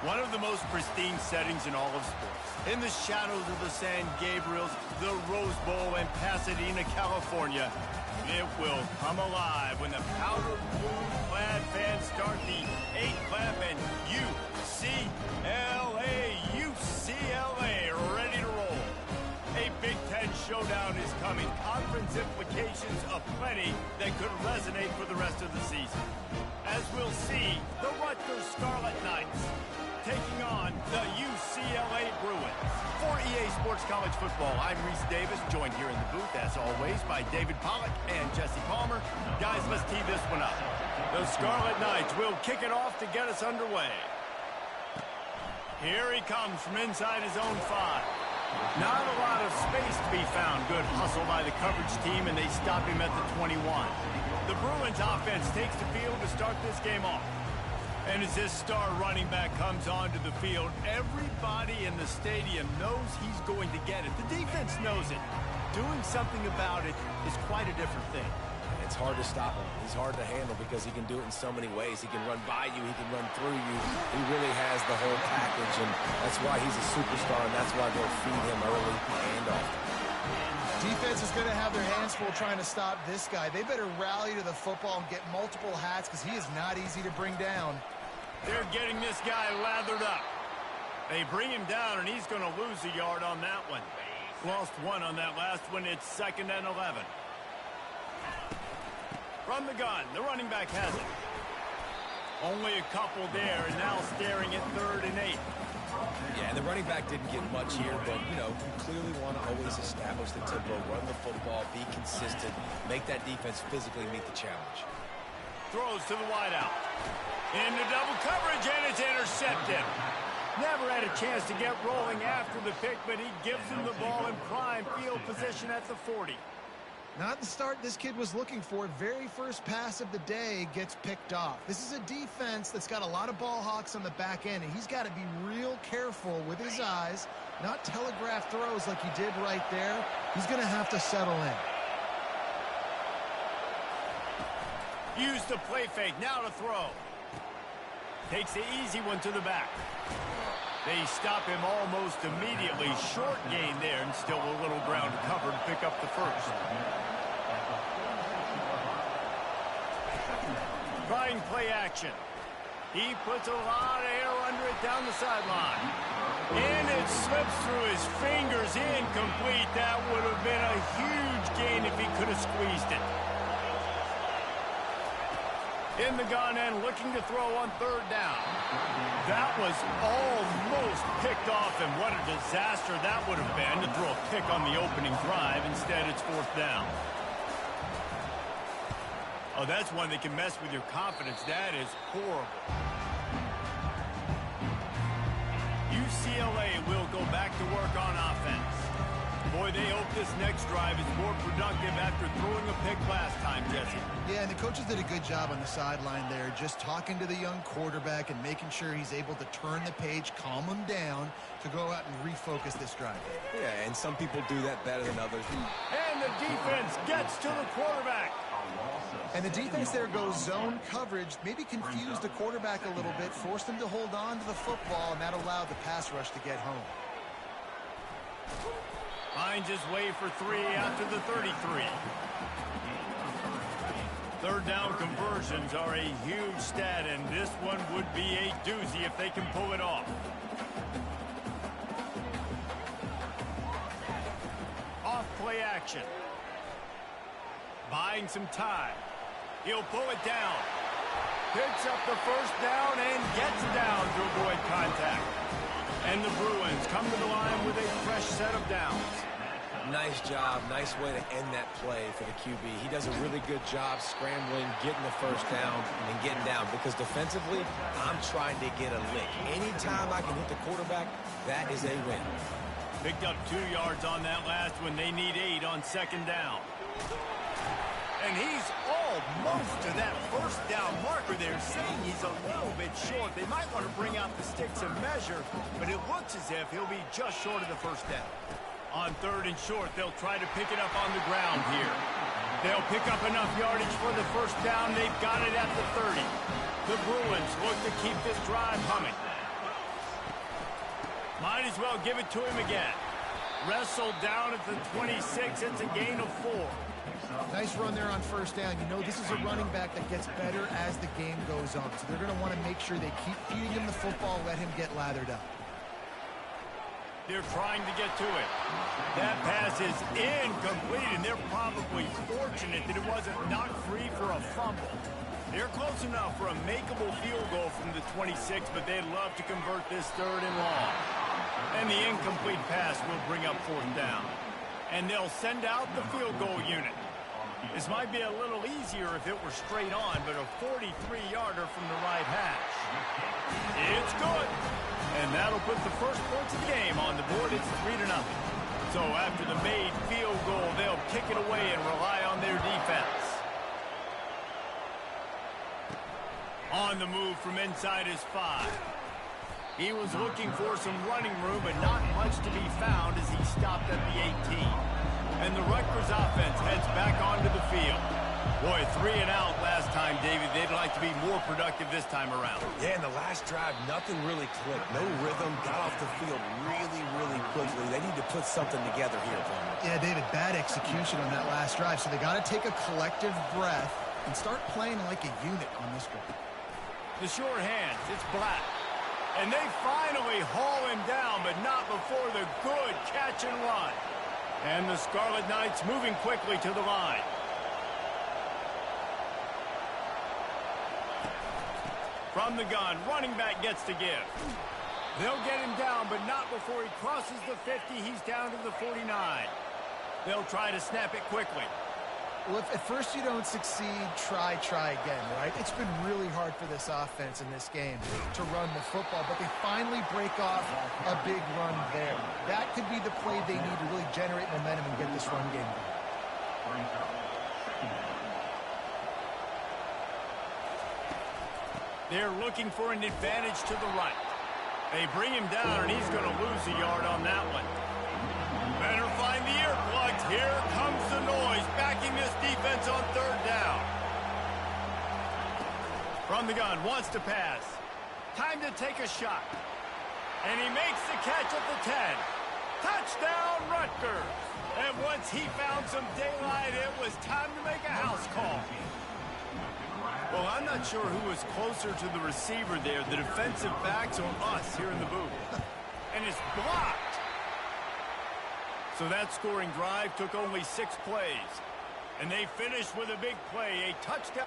One of the most pristine settings in all of sports. In the shadows of the San Gabriels, the Rose Bowl in Pasadena, California, it will come alive when the powder blue-clad fans start the 8-clap and UCLA, ready to roll. A Big Ten showdown is coming. Conference implications aplenty that could resonate for the rest of the season. As we'll see, the Rutgers Scarlet Knights taking on the UCLA Bruins. For EA Sports College Football, I'm Reese Davis, joined here in the booth, as always, by David Pollack and Jesse Palmer. Guys, let's tee this one up. The Scarlet Knights will kick it off to get us underway. Here he comes from inside his own 5. Not a lot of space to be found. Good hustle by the coverage team, and they stop him at the 21. The Bruins offense takes the field to start this game off. And as this star running back comes onto the field, everybody in the stadium knows he's going to get it. The defense knows it. Doing something about it is quite a different thing. It's hard to stop him. He's hard to handle because he can do it in so many ways. He can run by you. He can run through you. He really has the whole package, and that's why he's a superstar, and that's why they'll feed him early and often. Defense is going to have their hands full trying to stop this guy. They better rally to the football and get multiple hats because he is not easy to bring down. They're getting this guy lathered up. They bring him down, and he's going to lose a yard on that one. Lost one on that last one. It's 2nd and 11. From the gun, the running back has it. Only a couple there, and now staring at 3rd and 8. Yeah, the running back didn't get much here, but, you know, you clearly want to always establish the tempo, run the football, be consistent, make that defense physically meet the challenge. Throws to the wideout. Into double coverage, and it's intercepted. Never had a chance to get rolling after the pick, but he gives him the ball in prime field position at the 40. Not the start this kid was looking for. Very first pass of the day gets picked off. This is a defense that's got a lot of ball hawks on the back end, and he's got to be real careful with his eyes, not telegraph throws like he did right there. He's going to have to settle in. Use the play fake, now to throw. Takes the easy one to the back. They stop him almost immediately. Short gain there, and still a little ground to cover to pick up the first. Trying play action. He puts a lot of air under it down the sideline. And it slips through his fingers, incomplete. That would have been a huge gain if he could have squeezed it. In the gun and looking to throw on 3rd down. That was almost picked off, and what a disaster that would have been to throw a pick on the opening drive. Instead, it's 4th down. Oh, that's one that can mess with your confidence. That is horrible. UCLA will go back to work on offense. Boy, they hope this next drive is more productive after throwing a pick last time, Jesse. Yeah, and the coaches did a good job on the sideline there, just talking to the young quarterback and making sure he's able to turn the page, calm him down to go out and refocus this drive. Yeah, and some people do that better than others. And the defense gets to the quarterback. And the defense there goes zone coverage, maybe confused the quarterback a little bit, forced him to hold on to the football, and that allowed the pass rush to get home. Finds his way for 3 after the 33. 3rd down conversions are a huge stat, and this one would be a doozy if they can pull it off. Off play action. Buying some time. He'll pull it down. Picks up the 1st down and gets down to avoid contact. And the Bruins come to the line with a fresh set of downs. Nice job. Nice way to end that play for the QB. He does a really good job scrambling, getting the 1st down, and getting down. Because defensively, I'm trying to get a lick. Anytime I can hit the quarterback, that is a win. Picked up 2 yards on that last one. They need 8 on 2nd down. And he's almost to that 1st down marker there, saying he's a little bit short. They might want to bring out the sticks and measure, but it looks as if he'll be just short of the 1st down. On 3rd and short, they'll try to pick it up on the ground here. They'll pick up enough yardage for the 1st down. They've got it at the 30. The Bruins look to keep this drive humming. Might as well give it to him again. Wrestled down at the 26. It's a gain of 4. Nice run there on first down. You know, this is a running back that gets better as the game goes on. So they're going to want to make sure they keep feeding him the football, let him get lathered up. They're trying to get to it. That pass is incomplete, and they're probably fortunate that it wasn't knocked free for a fumble. They're close enough for a makeable field goal from the 26, but they'd love to convert this 3rd and long. And the incomplete pass will bring up 4th down. And they'll send out the field goal unit. This might be a little easier if it were straight on, but a 43-yarder from the right hash. It's good. And that'll put the first points of the game on the board. It's 3-0. So after the made field goal, they'll kick it away and rely on their defense. On the move from inside his 5. He was looking for some running room, but not much to be found as he stopped at the 18. And the Rutgers offense heads back onto the field. Boy, 3 and out last time, David. They'd like to be more productive this time around. Yeah, in the last drive, nothing really clicked. No rhythm, got off the field really quickly. They need to put something together here, Palmer. Yeah, David, bad execution on that last drive. So they got to take a collective breath and start playing like a unit on this one. The short hands, it's Black. And they finally haul him down, but not before the good catch and run. And the Scarlet Knights moving quickly to the line. From the gun, running back gets to give. They'll get him down, but not before he crosses the 50. He's down to the 49. They'll try to snap it quickly. Well, if at first you don't succeed, try again, right? It's been really hard for this offense in this game to run the football, but they finally break off a big run there. That could be the play they need to really generate momentum and get this run game going. They're looking for an advantage to the right. They bring him down, and he's going to lose a yard on that one. Better find the earplugs. Here comes the noise, backing this defense on 3rd down. From the gun, wants to pass. Time to take a shot. And he makes the catch at the 10. Touchdown, Rutgers. And once he found some daylight, it was time to make a house call. Well, I'm not sure who was closer to the receiver there, the defensive backs or us here in the booth. And it's blocked. So that scoring drive took only 6 plays. And they finished with a big play, a touchdown.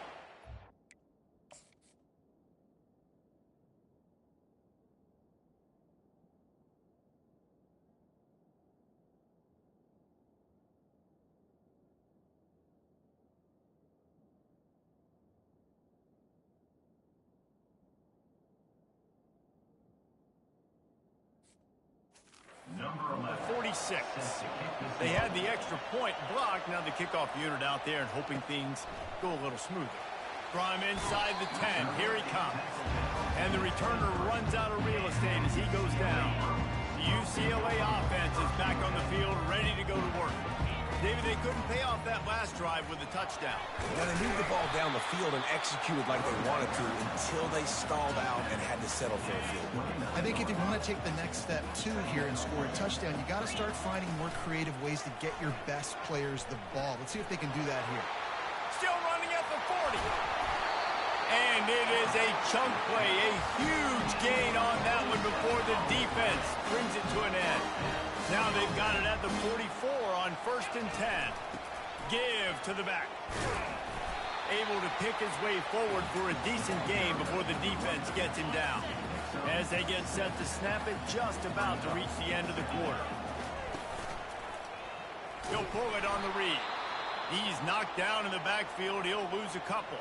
Number 46. They had the extra point blocked. Now the kickoff unit out there and hoping things go a little smoother. From inside the 10, here he comes. And the returner runs out of real estate as he goes down. The UCLA offense is back on the field, ready to go to work. David, they couldn't pay off that last drive with a touchdown. Now they moved the ball down the field and executed like they wanted to until they stalled out and had to settle for a field goal. I think if you want to take the next step, too, here and score a touchdown, you got to start finding more creative ways to get your best players the ball. Let's see if they can do that here. Still running at the 40. And it is a chunk play, a huge gain on that one before the defense brings it to an end. Now they've got it at the 44 on 1st and 10. Give to the back. Able to pick his way forward for a decent game before the defense gets him down. As they get set to snap it, just about to reach the end of the quarter. He'll pull it on the read. He's knocked down in the backfield. He'll lose a couple.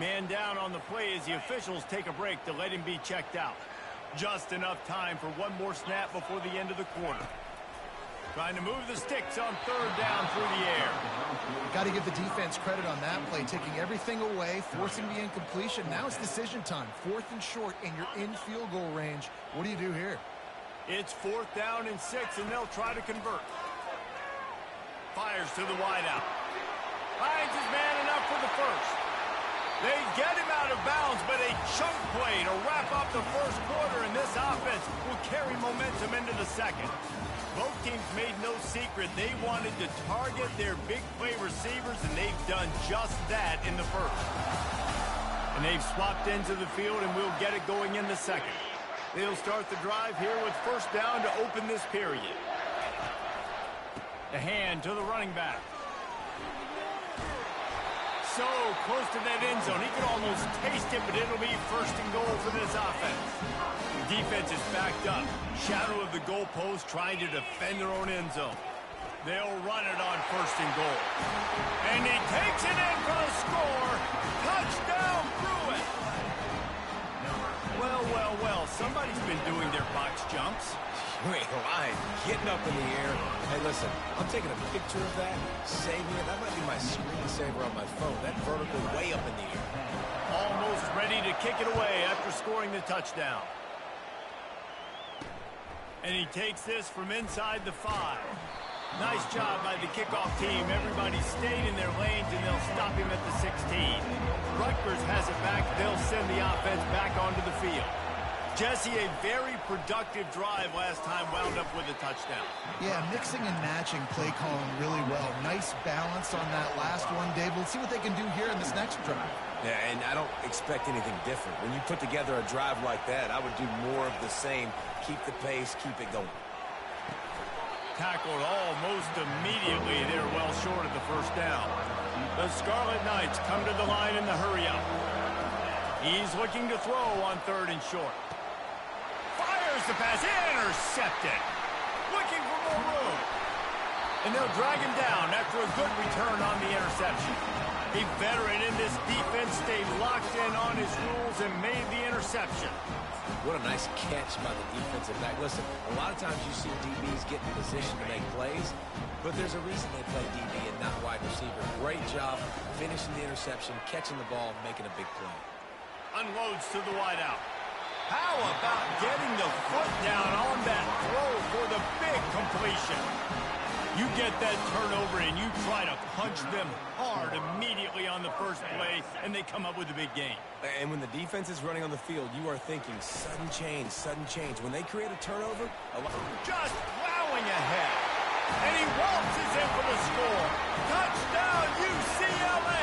Man down on the play as the officials take a break to let him be checked out. Just enough time for one more snap before the end of the quarter. Trying to move the sticks on 3rd down through the air. Got to give the defense credit on that play, taking everything away, forcing the incompletion. Now it's decision time. 4th and short, and you're in field goal range. What do you do here? It's 4th down and 6, and they'll try to convert. Fires to the wideout. Finds his man enough for the first. They get him out of bounds, but a chunk play to wrap up the first quarter, and this offense will carry momentum into the second. Both teams made no secret they wanted to target their big play receivers, and they've done just that in the first. And they've swapped ends of the field, and we'll get it going in the second. They'll start the drive here with first down to open this period. The hand to the running back. So close to that end zone. He could almost taste it, but it'll be first and goal for this offense. The defense is backed up. Shadow of the goalpost trying to defend their own end zone. They'll run it on first and goal. And he takes it in for the score. Touchdown, Bruin. Well. Somebody's been doing their box jumps. You ain't lying. Getting up in the air. Hey, listen, I'm taking a picture of that, saving it. That might be my screensaver on my phone. That vertical way up in the air. Almost ready to kick it away after scoring the touchdown. And he takes this from inside the 5. Nice job by the kickoff team. Everybody stayed in their lanes, and they'll stop him at the 16. Rutgers has it back. They'll send the offense back onto the field. Jesse, a very productive drive last time, wound up with a touchdown. Yeah, mixing and matching play calling really well. Nice balance on that last one, Dave. We'll see what they can do here in this next drive. Yeah, and I don't expect anything different. When you put together a drive like that, I would do more of the same. Keep the pace, keep it going. Tackled almost immediately. They're well short of the first down. The Scarlet Knights come to the line in the hurry-up. He's looking to throw on third and short. Fires the pass. Intercepted. Looking for more room. And they'll drag him down after a good return on the interception. A veteran in this defense stayed locked in on his rules and made the interception. What a nice catch by the defensive back. Listen, a lot of times you see DBs get in position to make plays, but there's a reason they play DB and not wide receiver. Great job finishing the interception, catching the ball, making a big play. Unloads to the wideout. How about getting the foot down on that throw for the big completion? You get that turnover and you try to punch them hard immediately on the first play, and they come up with a big gain. And when the defense is running on the field, you are thinking sudden change, sudden change. When they create a turnover, just plowing ahead. And he waltzes in for the score. Touchdown, UCLA!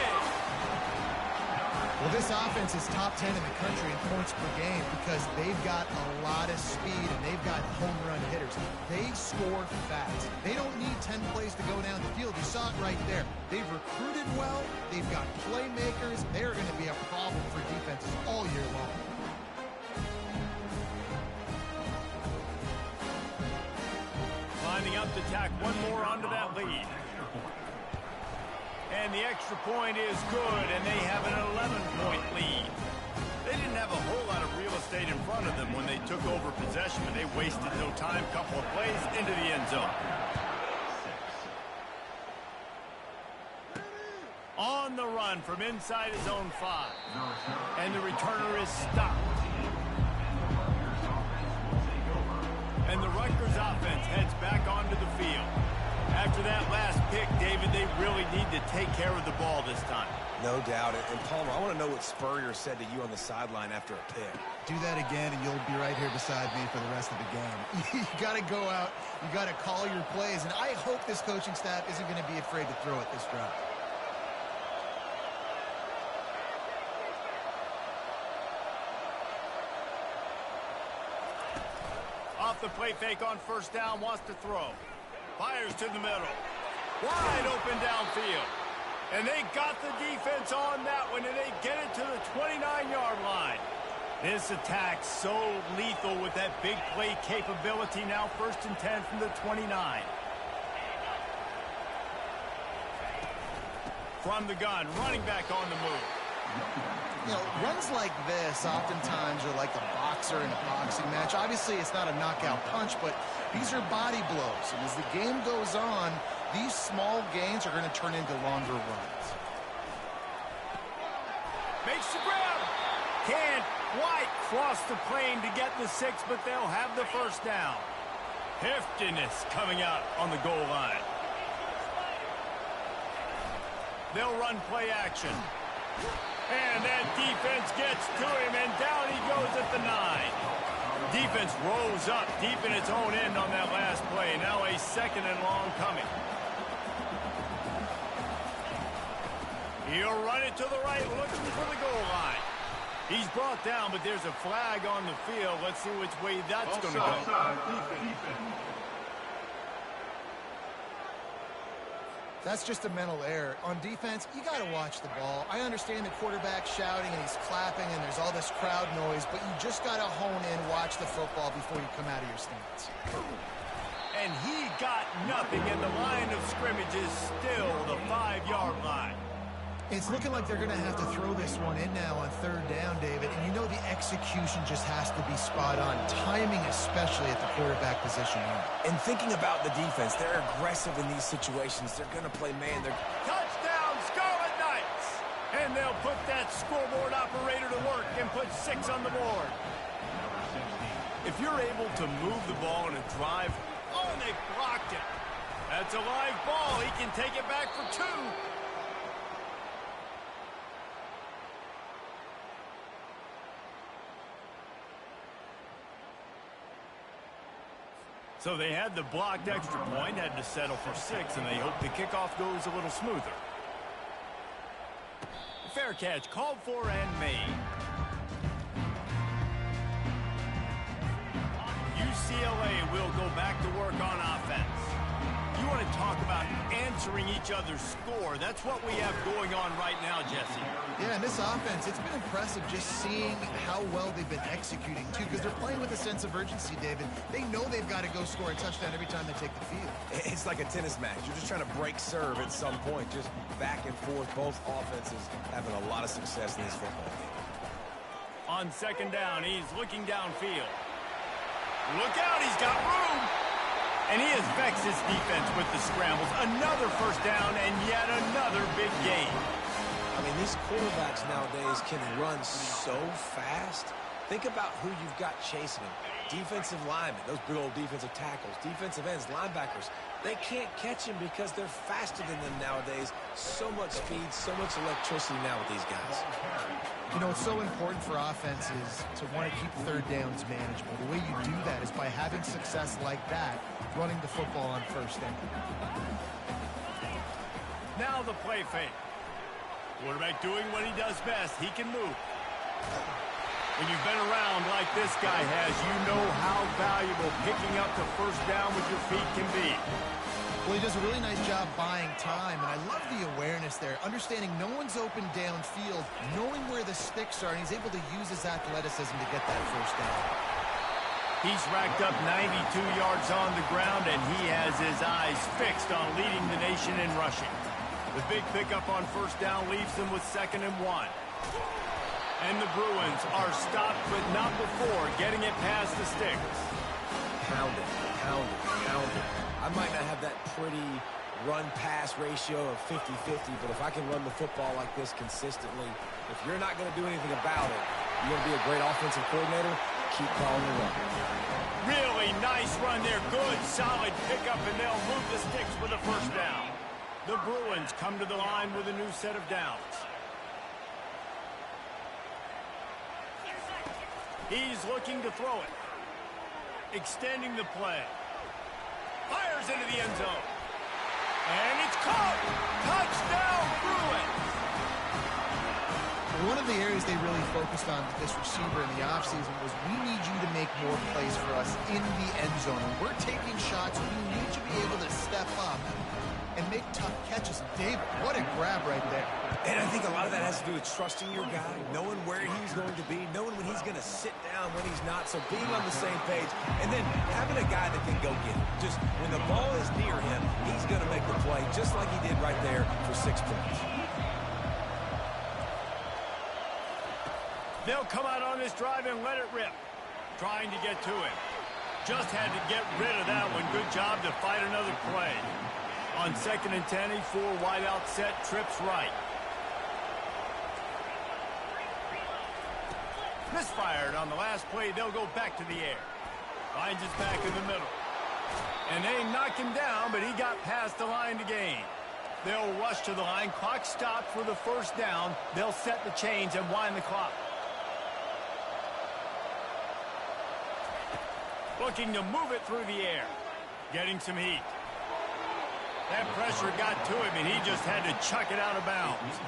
Well, this offense is top 10 in the country in points per game because they've got a lot of speed and they've got home run hitters. They score fast. They don't need 10 plays to go down the field. You saw it right there. They've recruited well. They've got playmakers. They're going to be a problem for defenses all year long. Lining up to tack one more onto that lead. And the extra point is good, and they have an 11-point lead. They didn't have a whole lot of real estate in front of them when they took over possession, but they wasted no time. Couple of plays into the end zone. On the run from inside his own 5. And the returner is stopped. And the Rutgers offense heads back onto the field. After that last pick, David, they really need to take care of the ball this time. No doubt. And Palmer, I want to know what Spurrier said to you on the sideline after a pick. Do that again, and you'll be right here beside me for the rest of the game. You got to go out. You got to call your plays. And I hope this coaching staff isn't going to be afraid to throw it this drive. Off the play fake on first down, wants to throw. Fires to the middle. Wide open downfield. And they got the defense on that one, and they get it to the 29-yard line. This attack so lethal with that big play capability. Now first and 10 from the 29. From the gun, running back on the move. You know, runs like this oftentimes are like a boxer in a boxing match. Obviously, it's not a knockout punch, but these are body blows. And as the game goes on, these small gains are going to turn into longer runs. Makes the grab. Can't quite cross the plane to get the 6, but they'll have the first down. Heftiness coming out on the goal line. They'll run play action. And that defense gets to him, and down he goes at the 9. defense rose up deep in its own end on that last play. Now a 2nd and long coming. He'll run it to the right, looking for the goal line. He's brought down, but there's a flag on the field. Let's see which way that's going to go. That's just a mental error. On defense, you got to watch the ball. I understand the quarterback shouting and he's clapping and there's all this crowd noise, but you just got to hone in, watch the football before you come out of your stance. And he got nothing, and the line of scrimmage is still the 5-yard line. It's looking like they're going to have to throw this one in now on 3rd down, David. And you know the execution just has to be spot on. Timing especially at the quarterback position here. And thinking about the defense, they're aggressive in these situations. They're going to play man. Touchdown, Scarlet Knights! And they'll put that scoreboard operator to work and put 6 on the board. If you're able to move the ball in a drive, oh, and they blocked it. That's a live ball. He can take it back for 2. So they had the blocked extra point, had to settle for 6, and they hope the kickoff goes a little smoother. Fair catch, called for and made. UCLA will go back to work on offense. You want to talk about answering each other's score. That's what we have going on right now, Jesse. Yeah, and this offense, it's been impressive just seeing how well they've been executing, too, because they're playing with a sense of urgency, David. They know they've got to go score a touchdown every time they take the field. It's like a tennis match. You're just trying to break serve at some point, just back and forth. Both offenses having a lot of success in this football game. On 2nd down, he's looking downfield. Look out, he's got room. And he affects his defense with the scrambles. Another 1st down and yet another big gain. I mean, these quarterbacks nowadays can run so fast. Think about who you've got chasing them. Defensive linemen, those big old defensive tackles, defensive ends, linebackers. They can't catch him because they're faster than them nowadays. So much speed, so much electricity now with these guys. You know, it's so important for offenses to want to keep 3rd downs manageable. The way you do that is by having success like that, running the football on 1st down. Now the play fake. Quarterback doing what he does best. He can move. When you've been around like this guy has, you know how valuable picking up the 1st down with your feet can be. Well, he does a really nice job buying time, and I love the awareness there, understanding no one's open downfield, knowing where the sticks are, and he's able to use his athleticism to get that 1st down. He's racked up 92 yards on the ground, and he has his eyes fixed on leading the nation in rushing. The big pickup on 1st down leaves them with 2nd and 1. And the Bruins are stopped, but not before getting it past the sticks. Pounded, pounded, pounded. I might not have that pretty run-pass ratio of 50-50, but if I can run the football like this consistently, if you're not going to do anything about it, you're going to be a great offensive coordinator, keep calling the run. Really nice run there. Good, solid pickup, and they'll move the sticks with a 1st down. The Bruins come to the line with a new set of downs. He's looking to throw it. Extending the play. Fires into the end zone. And it's caught. Touchdown, Bruins. One of the areas they really focused on with this receiver in the offseason was we need you to make more plays for us in the end zone. When we're taking shots, we need you to be able to step up and make tough catches. David, what a grab right there. And I think a lot of that has to do with trusting your guy, knowing where he's going to be, knowing when he's going to sit down, when he's not, so being on the same page, and then having a guy that can go get it. Just when the ball is near him, he's going to make the play, just like he did right there for 6 points. They'll come out on this drive and let it rip. Trying to get to him. Just had to get rid of that one. Good job to fight another play. On 2nd and 10, he 4 wide out set, trips right. Misfired on the last play. They'll go back to the air. Finds his back in the middle. And they knock him down, but he got past the line to gain. They'll rush to the line. Clock stopped for the 1st down. They'll set the chains and wind the clock. Looking to move it through the air. Getting some heat. That pressure got to him, and he just had to chuck it out of bounds.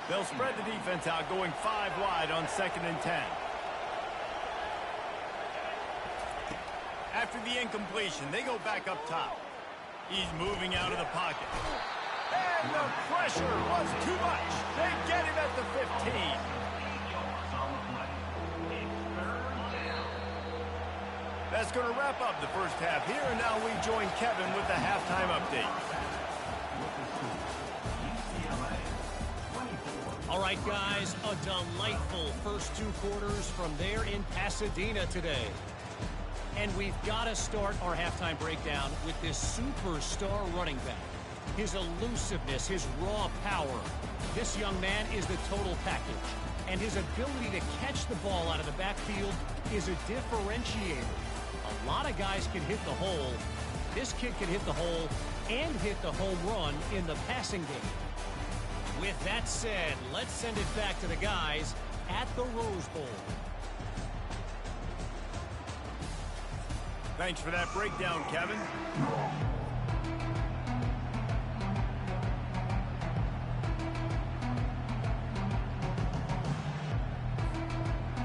They'll spread the defense out, going 5 wide on 2nd and 10. After the incompletion, they go back up top. He's moving out of the pocket. And the pressure was too much. They get him at the 15. That's going to wrap up the first half here, and now we join Kevin with the halftime update. All right, guys, a delightful first 2 quarters from there in Pasadena today. And we've got to start our halftime breakdown with this superstar running back. His elusiveness, his raw power. This young man is the total package. And his ability to catch the ball out of the backfield is a differentiator. A lot of guys can hit the hole. This kid can hit the hole and hit the home run in the passing game. With that said, let's send it back to the guys at the Rose Bowl. Thanks for that breakdown, Kevin.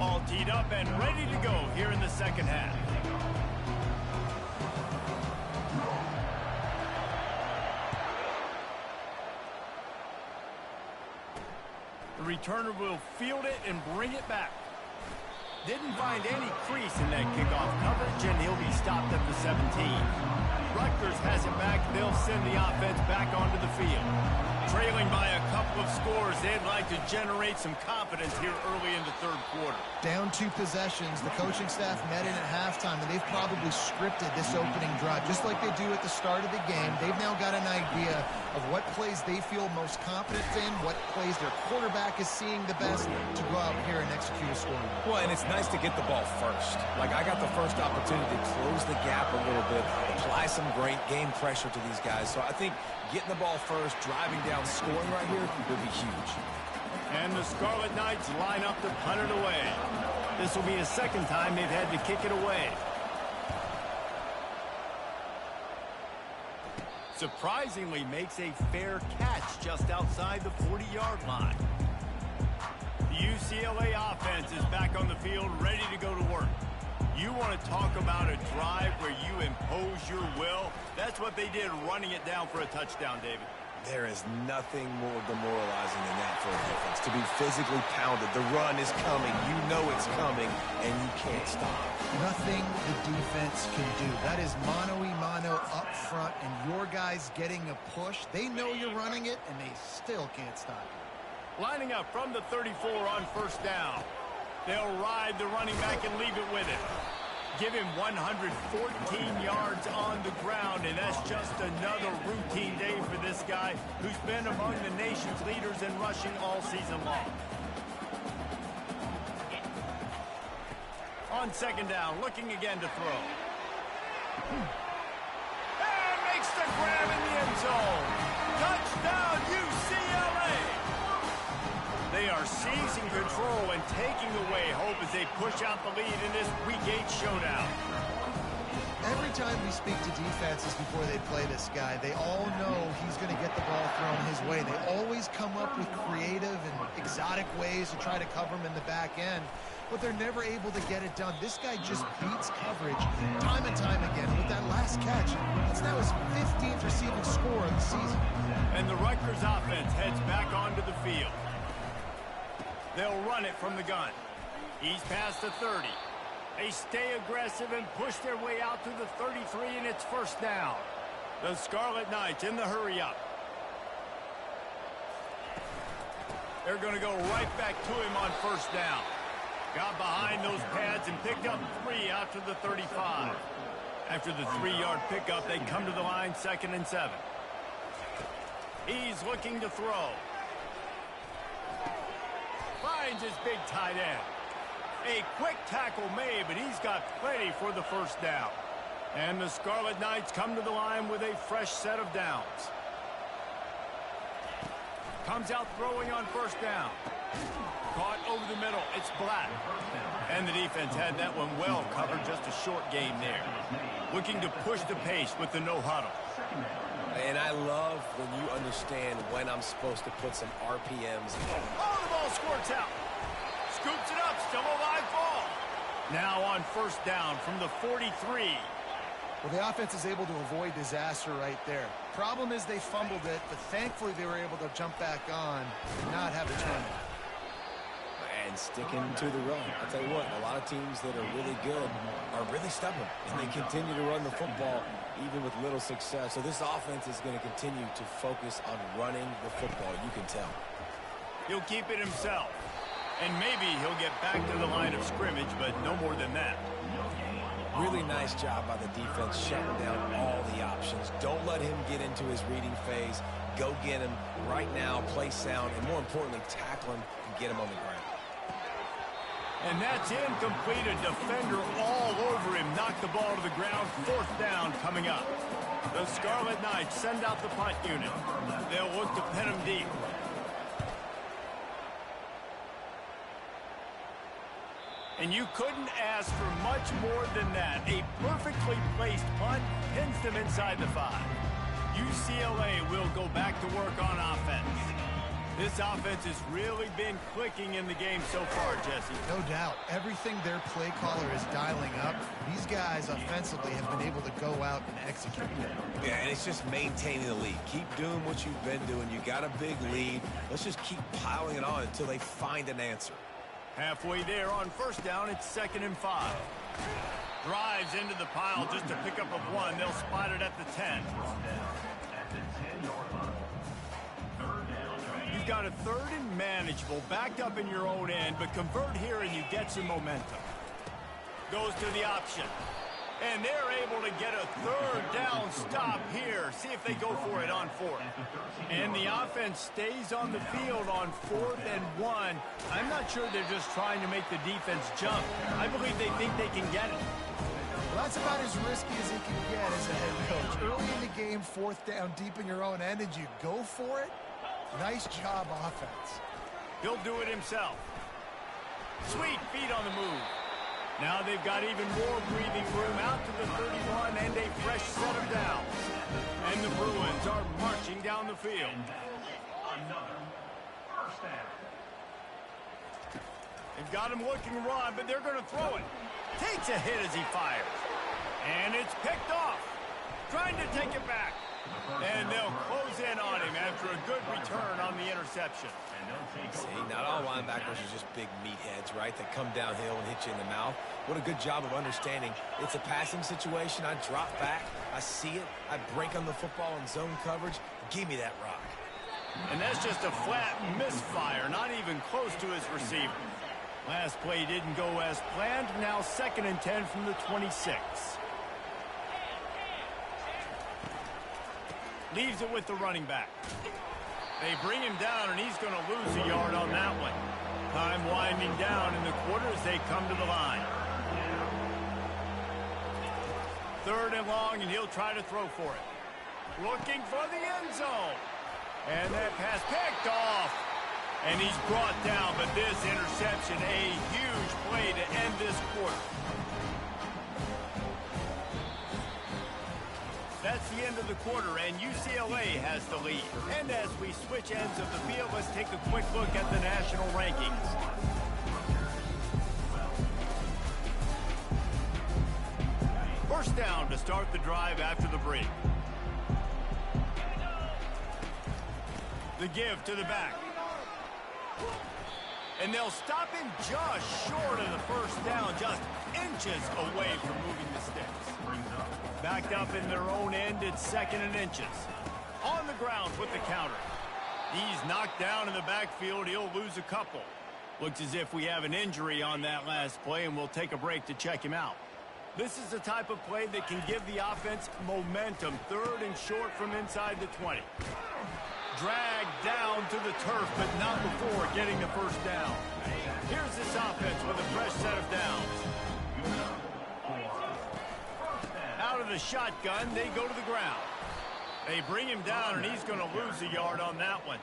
All teed up and ready to go here in the second half. The returner will field it and bring it back. Didn't find any crease in that kickoff coverage, and he'll be stopped at the 17. Rutgers has it back. They'll send the offense back onto the field. Trailing by a couple of scores, they'd like to generate some confidence here early in the third quarter. Down 2 possessions, the coaching staff met in at halftime, and they've probably scripted this opening drive, just like they do at the start of the game. They've now got an idea of what plays they feel most confident in, what plays their quarterback is seeing the best to go out here and execute a scoring. Well, and it's nice to get the ball first. Like, I got the first opportunity to close the gap a little bit, apply some great game pressure to these guys. So I think getting the ball first, driving down, scoring right here would be huge. And the Scarlet Knights line up to punt it away. This will be a second time they've had to kick it away. Surprisingly makes a fair catch just outside the 40-yard line. The UCLA offense is back on the field, ready to go to work. You want to talk about a drive where you impose your will? That's what they did, running it down for a touchdown, David. There is nothing more demoralizing than that for a defense. To be physically pounded. The run is coming. You know it's coming, and you can't stop. Nothing the defense can do. That is mano-a-mano up front, and your guys getting a push. They know you're running it, and they still can't stop it. Lining up from the 34 on first down. They'll ride the running back and leave it with him. Give him 114 yards on the ground, and that's just another routine day for this guy who's been among the nation's leaders in rushing all season long. On second down, looking again to throw. And makes the grab in the end zone. Touchdown, UCLA! They are seizing control and taking away hope as they push out the lead in this Week 8 showdown. Every time we speak to defenses before they play this guy, they all know he's going to get the ball thrown his way. They always come up with creative and exotic ways to try to cover him in the back end, but they're never able to get it done. This guy just beats coverage time and time again with that last catch. It's now his 15th receiving score of the season. And the Rutgers offense heads back onto the field. They'll run it from the gun. He's past the 30. They stay aggressive and push their way out to the 33, and it's first down. The Scarlet Knights in the hurry up. They're going to go right back to him on first down. Got behind those pads and picked up 3 out to the 35. After the 3-yard pickup, they come to the line, 2nd and 7. He's looking to throw. Finds his big tight end. A quick tackle made, but he's got plenty for the first down. And the Scarlet Knights come to the line with a fresh set of downs. Comes out throwing on first down. Caught over the middle. It's Black. And the defense had that one well covered, just a short game there. Looking to push the pace with the no huddle. And I love when you understand when I'm supposed to put some RPMs. Oh, the ball squirts out. Scoops it up, still a live ball. Now on first down from the 43. Well, the offense is able to avoid disaster right there. Problem is they fumbled it, but thankfully they were able to jump back on and not have a turnover. And sticking to the run. I'll tell you what, a lot of teams that are really good are really stubborn, and they continue to run the football even with little success. So this offense is going to continue to focus on running the football, you can tell. He'll keep it himself. And maybe he'll get back to the line of scrimmage, but no more than that. Really nice job by the defense shutting down all the options. Don't let him get into his reading phase. Go get him right now, play sound, and more importantly, tackle him and get him on the ground. And that's incomplete. A defender all over him. Knocked the ball to the ground. Fourth down coming up. The Scarlet Knights send out the punt unit. They'll look to pin him deep. And you couldn't ask for much more than that. A perfectly placed punt pins them inside the 5. UCLA will go back to work on offense. This offense has really been clicking in the game so far, Jesse. No doubt. Everything their play caller is dialing up, these guys offensively have been able to go out and execute. Yeah, and it's just maintaining the lead. Keep doing what you've been doing. You got a big lead. Let's just keep piling it on until they find an answer. Halfway there on first down, it's 2nd and 5. Drives into the pile just to pick up a 1. They'll spot it at the 10. You've got a 3rd and manageable, backed up in your own end, but convert here and you get some momentum. Goes to the option. And they're able to get a 3rd down stop here. See if they go for it on 4th. And the offense stays on the field on 4th and 1. I'm not sure they're just trying to make the defense jump. I believe they think they can get it. Well, that's about as risky as he can get as a head coach. Early in the game, 4th down, deep in your own end, and you go for it? Nice job, offense. He'll do it himself. Sweet feet on the move. Now they've got even more breathing room out to the 31 and a fresh set of downs. And the Bruins are marching down the field. They've got him looking to run, but they're going to throw it. Takes a hit as he fires. And it's picked off. Trying to take it back. And they'll close in on him after a good return on the interception. See, not all linebackers are just big meatheads, right, that come downhill and hit you in the mouth. What a good job of understanding. It's a passing situation. I drop back. I see it. I break on the football in zone coverage. Give me that rock. And that's just a flat misfire, not even close to his receiver. Last play didn't go as planned. Now 2nd and 10 from the 26. Leaves it with the running back. They bring him down, and he's going to lose a yard on that one. Time winding down in the quarter as they come to the line. 3rd and long, and he'll try to throw for it. Looking for the end zone. And that pass picked off. And he's brought down, but this interception, a huge play to end this quarter. That's the end of the quarter, and UCLA has the lead. And as we switch ends of the field, let's take a quick look at the national rankings. First down to start the drive after the break. The give to the back. And they'll stop him just short of the first down, just inches away from moving the sticks. Backed up in their own end, it's 2nd and inches. On the ground with the counter. He's knocked down in the backfield. He'll lose a couple. Looks as if we have an injury on that last play, and we'll take a break to check him out. This is the type of play that can give the offense momentum. 3rd and short from inside the 20. Dragged down to the turf, but not before getting the first down. Here's this offense with a fresh set of downs. Out of the shotgun, they go to the ground. They bring him down, and he's going to lose a yard on that one.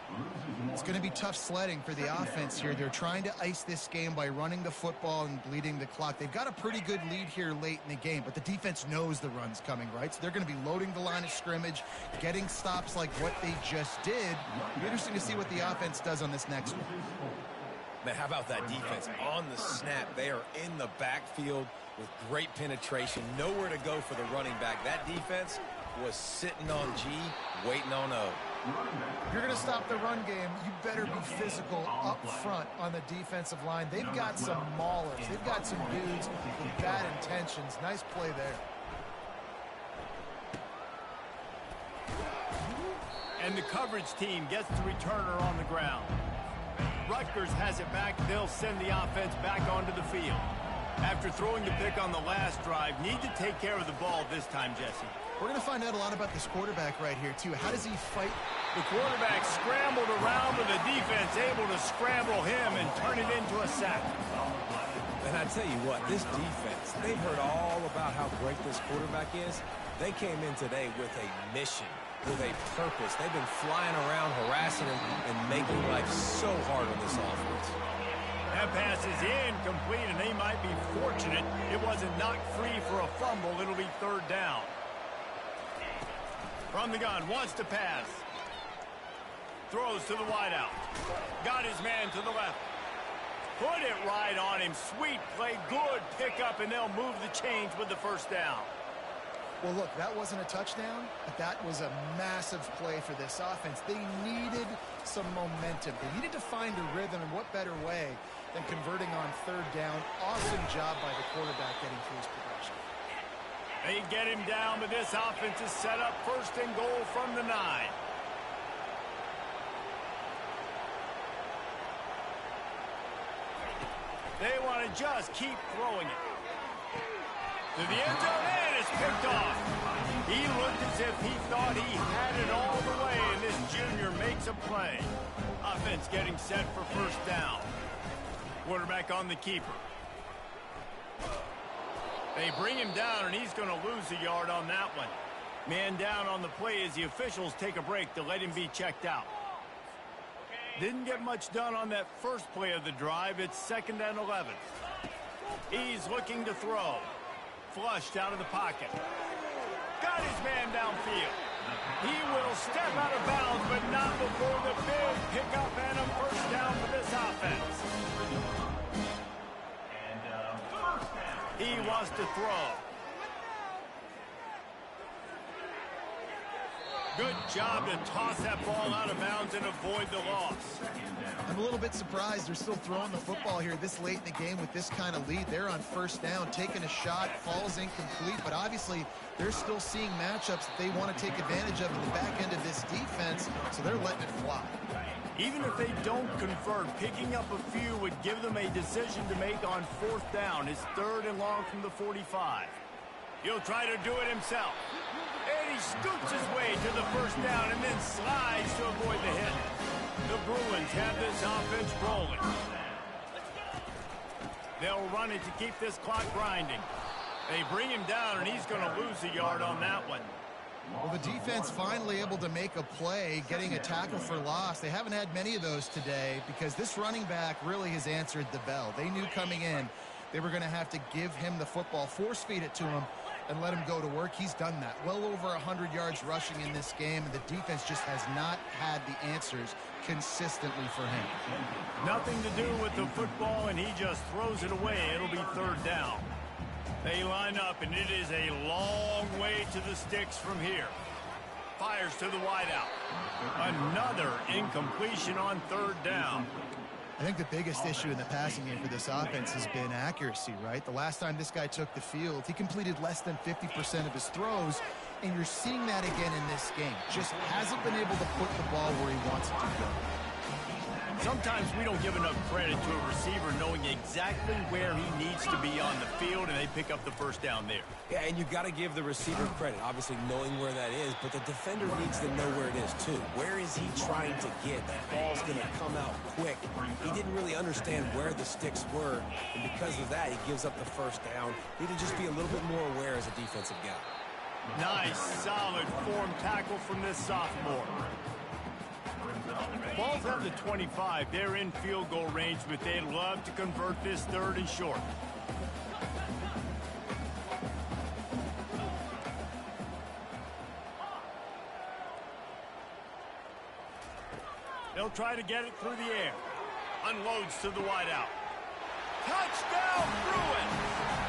It's going to be tough sledding for the offense here. They're trying to ice this game by running the football and bleeding the clock. They've got a pretty good lead here late in the game, but the defense knows the run's coming, right? So they're going to be loading the line of scrimmage, getting stops like what they just did. It'll be interesting to see what the offense does on this next one. Man, how about that defense? On the snap, they are in the backfield with great penetration. Nowhere to go for the running back. That defense was sitting on G, waiting on O. If you're going to stop the run game, you better be physical up front on the defensive line. They've got some maulers. They've got some dudes with bad intentions. Nice play there. And the coverage team gets the returner on the ground. Rutgers has it back. They'll send the offense back onto the field. After throwing the pick on the last drive, need to take care of the ball this time, Jesse. We're going to find out a lot about this quarterback right here, too. How does he fight? The quarterback scrambled around, but the defense able to scramble him and turn it into a sack. And I tell you what, this defense, they've heard all about how great this quarterback is. They came in today with a mission, with a purpose. They've been flying around, harassing him, and making life so hard on this offense. That pass is incomplete, and they might be fortunate it wasn't knocked free for a fumble. It'll be third down. From the gun, wants to pass. Throws to the wideout. Got his man to the left. Put it right on him. Sweet play, good pickup, and they'll move the chains with the first down. Well, look, that wasn't a touchdown, but that was a massive play for this offense. They needed some momentum. They needed to find a rhythm, and what better way than converting on third down. Awesome job by the quarterback getting through his progression. They get him down, but this offense is set up first and goal from the 9. They want to just keep throwing it. To the end zone, and it's picked off. He looked as if he thought he had it all the way, and this junior makes a play. Offense getting set for first down. Quarterback on the keeper. They bring him down, and he's going to lose a yard on that one. Man down on the play as the officials take a break to let him be checked out. Didn't get much done on that first play of the drive. It's 2nd and 11. He's looking to throw. Flushed out of the pocket. Got his man downfield. He will step out of bounds, but not before the big pickup and a first down for this offense. He wants to throw. Good job to toss that ball out of bounds and avoid the loss. I'm a little bit surprised they're still throwing the football here this late in the game with this kind of lead. They're on first down, taking a shot, falls incomplete, but obviously they're still seeing matchups that they want to take advantage of in the back end of this defense, so they're letting it fly. Even if they don't convert, picking up a few would give them a decision to make on fourth down. It's 3rd and long from the 45. He'll try to do it himself. And he scoots his way to the first down and then slides to avoid the hit. The Bruins have this offense rolling. They'll run it to keep this clock grinding. They bring him down, and he's going to lose a yard on that one. Well, the defense finally able to make a play, getting a tackle for loss. They haven't had many of those today because this running back really has answered the bell. They knew coming in they were going to have to give him the football, force feed it to him, and let him go to work. He's done that. Well over 100 yards rushing in this game, and the defense just has not had the answers consistently for him. Nothing to do with the football, and he just throws it away. It'll be third down. They line up, and it is a long way to the sticks from here. Fires to the wideout. Another incompletion on third down. I think the biggest issue in the passing game for this offense has been accuracy, right? The last time this guy took the field, he completed less than 50% of his throws, and you're seeing that again in this game. Just hasn't been able to put the ball where he wants it to go. Sometimes we don't give enough credit to a receiver knowing exactly where he needs to be on the field, and they pick up the first down there. Yeah, and you got to give the receiver credit, obviously knowing where that is, but the defender needs to know where it is too. Where is he trying to get? That ball's going to come out quick. He didn't really understand where the sticks were, and because of that, he gives up the first down. Need to just be a little bit more aware as a defensive guy. Nice, solid form tackle from this sophomore. Ball's at the 25. They're in field goal range, but they'd love to convert this third and short. They'll try to get it through the air. Unloads to the wideout. Touchdown, Bruins!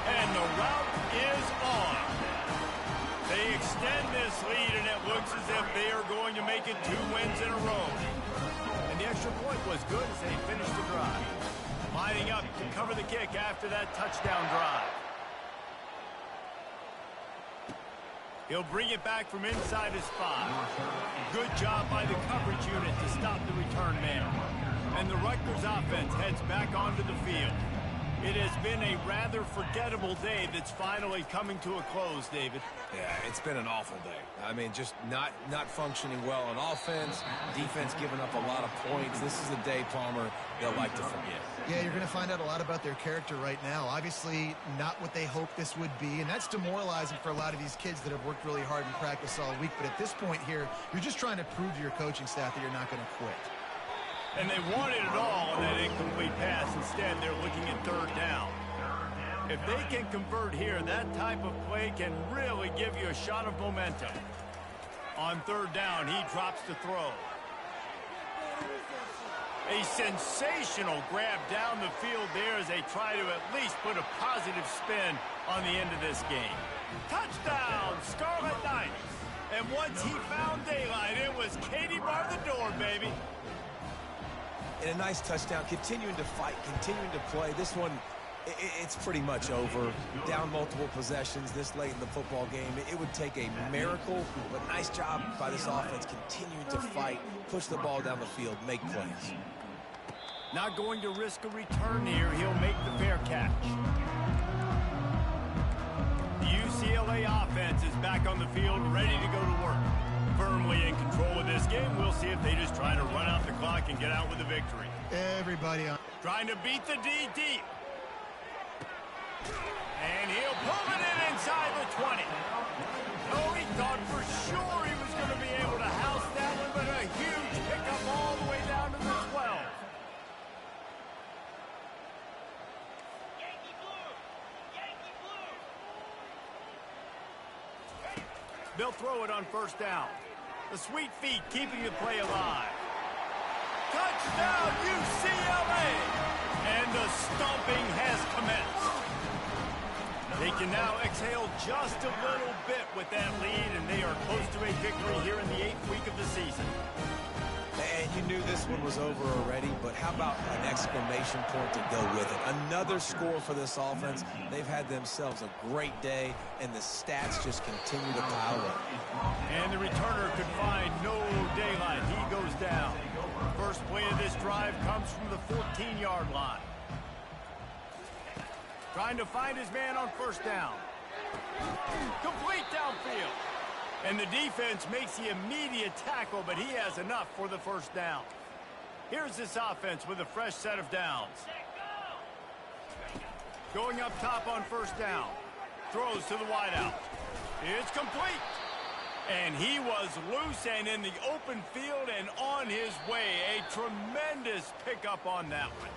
And the route is on. They extend this lead, and it looks as if they are going to make it 2 wins in a row. And the extra point was good as they finished the drive. Lining up to cover the kick after that touchdown drive. He'll bring it back from inside his 5. Good job by the coverage unit to stop the return man. And the Rutgers offense heads back onto the field. It has been a rather forgettable day that's finally coming to a close, David. Yeah, it's been an awful day. I mean, just not functioning well on offense, defense giving up a lot of points. This is a day, Palmer, they'll like to forget. Yeah, you're going to find out a lot about their character right now. Obviously, not what they hoped this would be, and that's demoralizing for a lot of these kids that have worked really hard in practice all week. But at this point here, you're just trying to prove to your coaching staff that you're not going to quit. And they wanted it all on that incomplete pass. Instead, they're looking at third down. If they can convert here, that type of play can really give you a shot of momentum. On third down, he drops to throw. A sensational grab down the field there as they try to at least put a positive spin on the end of this game. Touchdown, Scarlet Knights. And once he found daylight, it was Katie bar the door, baby. And a nice touchdown, continuing to fight, continuing to play. This one, it's pretty much over. Down multiple possessions this late in the football game. It would take a miracle, but nice job by this offense continuing to fight, push the ball down the field, make plays. Not going to risk a return here. He'll make the fair catch. The UCLA offense is back on the field, ready to go to work. Firmly in control of this game. We'll see if they just try to run out the clock and get out with a victory. Everybody on. Trying to beat the D deep. And he'll pull it in inside the 20. Oh, he thought for sure he was going to be able to house that one, but a huge pickup all the way down to the 12. They'll throw it on first down. The sweet feet keeping the play alive. Touchdown, UCLA! And the stomping has commenced. They can now exhale just a little bit with that lead, and they are close to a victory here in the 8th week of the season. And you knew this one was over already, but how about an exclamation point to go with it? Another score for this offense. They've had themselves a great day, and the stats just continue to pile up. And the returner could find no daylight. He goes down. First play of this drive comes from the 14-yard line. Trying to find his man on first down. Complete downfield. And the defense makes the immediate tackle, but he has enough for the first down. Here's this offense with a fresh set of downs. Going up top on first down. Throws to the wideout. It's complete. And he was loose and in the open field and on his way. A tremendous pickup on that one.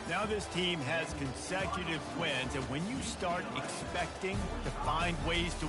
Now this team has consecutive wins, and when you start expecting to find ways to